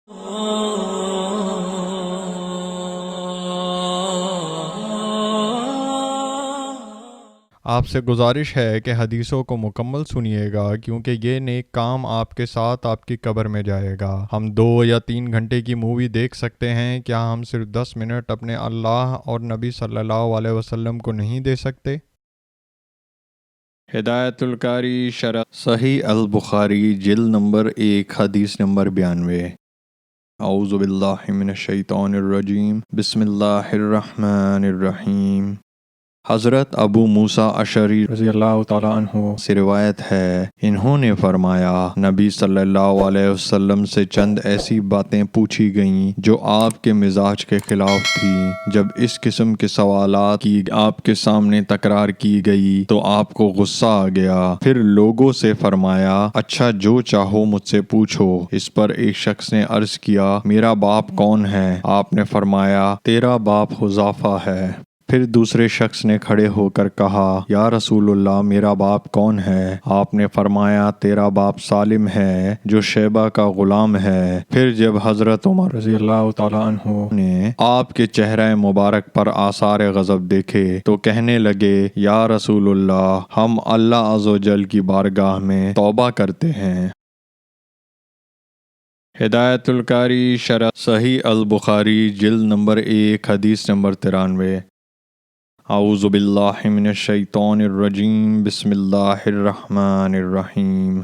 آپ سے گزارش ہے کہ حدیثوں کو مکمل سنیے گا، کیونکہ یہ نیک کام آپ کے ساتھ آپ کی قبر میں جائے گا۔ ہم 2 یا 3 گھنٹے کی مووی دیکھ سکتے ہیں، کیا ہم صرف 10 منٹ اپنے اللہ اور نبی صلی اللہ علیہ وسلم کو نہیں دے سکتے؟ ہدایت القاری شرح صحیح البخاری جلد نمبر 1 حدیث نمبر 92۔ اعوذ باللہ من الشیطان الرجیم، بسم اللہ الرحمن الرحیم۔ حضرت ابو موسیٰ اشعری رضی اللہ تعالیٰ عنہ سے روایت ہے، انہوں نے فرمایا نبی صلی اللہ علیہ وسلم سے چند ایسی باتیں پوچھی گئیں جو آپ کے مزاج کے خلاف تھیں۔ جب اس قسم کے سوالات کی آپ کے سامنے تکرار کی گئی تو آپ کو غصہ آ گیا، پھر لوگوں سے فرمایا اچھا جو چاہو مجھ سے پوچھو۔ اس پر ایک شخص نے عرض کیا میرا باپ کون ہے؟ آپ نے فرمایا تیرا باپ حذیفہ ہے۔ پھر دوسرے شخص نے کھڑے ہو کر کہا یا رسول اللہ میرا باپ کون ہے؟ آپ نے فرمایا تیرا باپ سالم ہے جو شیبہ کا غلام ہے۔ پھر جب حضرت عمر رضی اللہ تعالیٰ عنہ نے آپ کے چہرہ مبارک پر آثار غضب دیکھے تو کہنے لگے یا رسول اللہ ہم اللہ عز و جل کی بارگاہ میں توبہ کرتے ہیں۔ ہدایت القاری شرح صحیح البخاری جلد نمبر 1 حدیث نمبر 93۔ اعوذ باللہ من الشیطان الرجیم، بسم اللہ الرحمن الرحیم۔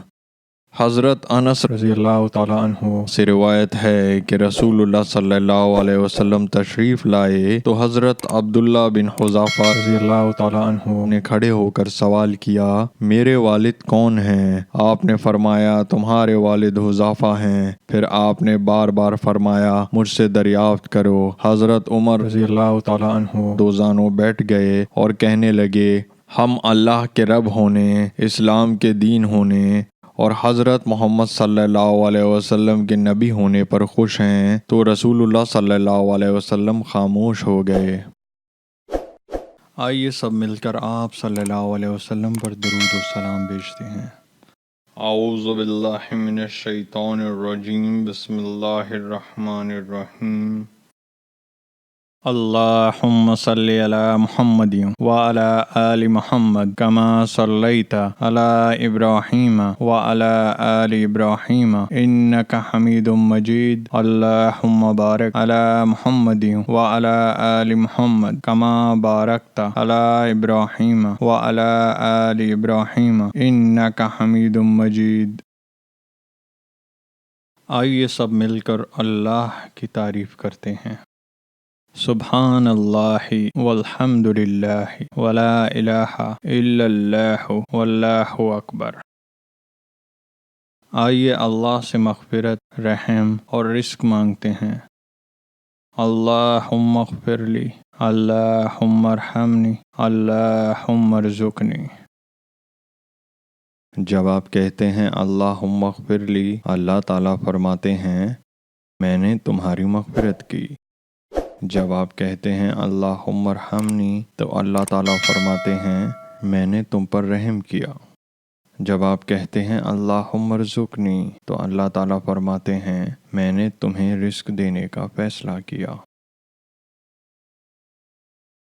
حضرت انس رضی اللہ تعالیٰ عنہ سے روایت ہے کہ رسول اللہ صلی اللہ علیہ وسلم تشریف لائے تو حضرت عبداللہ بن حذیفہ رضی اللہ تعالیٰ عنہ نے کھڑے ہو کر سوال کیا میرے والد کون ہیں؟ آپ نے فرمایا تمہارے والد حذیفہ ہیں۔ پھر آپ نے بار بار فرمایا مجھ سے دریافت کرو۔ حضرت عمر رضی اللہ تعالیٰ عنہ دوزانوں بیٹھ گئے اور کہنے لگے ہم اللہ کے رب ہونے، اسلام کے دین ہونے اور حضرت محمد صلی اللہ علیہ وسلم کے نبی ہونے پر خوش ہیں۔ تو رسول اللہ صلی اللہ علیہ وسلم خاموش ہو گئے۔ آئیے سب مل کر آپ صلی اللہ علیہ وسلم پر درود و سلام بھیجتے ہیں۔ اعوذ باللہ من الشیطان الرجیم، بسم اللہ الرحمن الرحیم۔ اللہم صلی علی محمد وعلی آل محمد کما صلیت علی ابراہیم وعلی آل ابراہیم انک حمید مجید۔ اللہم بارک علی محمد وعلی آل محمد کما بارکت علی ابراہیم وعلی آل ابراہیم انک حمید مجید۔ آئیے سب مل کر اللہ کی تعریف کرتے ہیں۔ سبحان اللہ والحمد للہ ولا الہ الا اللہ واللہ اکبر۔ آئیے اللہ سے مغفرت، رحم اور رزق مانگتے ہیں۔ اللہم اغفر لی، اللہم ارحمنی، اللہم ارزقنی۔ جب آپ کہتے ہیں اللہم اغفر لی، اللہ تعالیٰ فرماتے ہیں میں نے تمہاری مغفرت کی۔ جب آپ کہتے ہیں اللہم ارحمنی تو اللہ تعالیٰ فرماتے ہیں میں نے تم پر رحم کیا۔ جب آپ کہتے ہیں اللہم ارزقنی تو اللہ تعالیٰ فرماتے ہیں میں نے تمہیں رزق دینے کا فیصلہ کیا۔